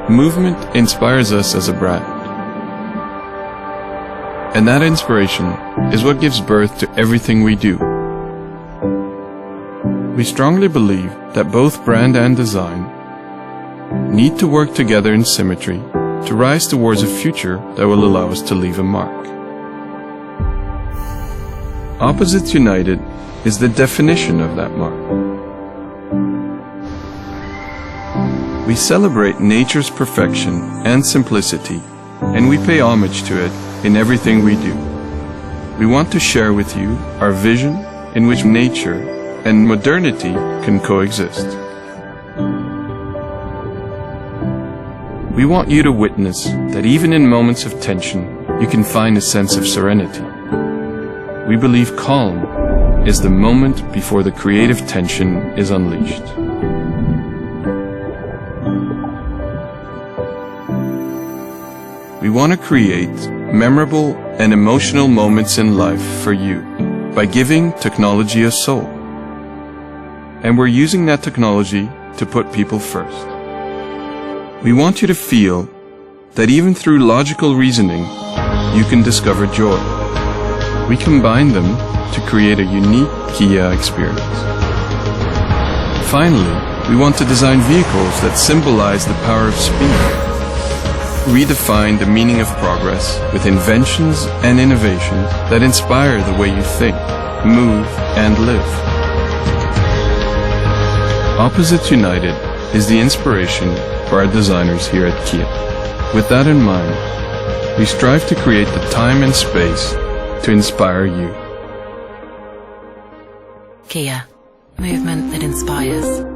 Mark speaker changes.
Speaker 1: movement inspires us as a brand. And that inspiration is what gives birth to everything we do. We strongly believe that both brand and design need to work together in symmetry to rise towards a future that will allow us to leave a mark. Opposites United is the definition of that mark. We celebrate nature's perfection and simplicity, and we pay homage to it in everything we do. We want to share with you our vision in which nature and modernity can coexist. We want you to witness that even in moments of tension, you can find a sense of serenity. We believe calm is the moment before the creative tension is unleashed. We want to create memorable and emotional moments in life for you by giving technology a soul. And we're using that technology to put people first. We want you to feel that even through logical reasoning, you can discover joy. We combine them to create a unique Kia experience. Finally, we want to design vehicles that symbolize the power of speed. Redefine the meaning of progress with inventions and innovations that inspire the way you think, move, and live. Opposites United is the inspiration for our designers here at Kia. With that in mind, we strive to create the time and space to inspire you.
Speaker 2: Kia, movement that inspires.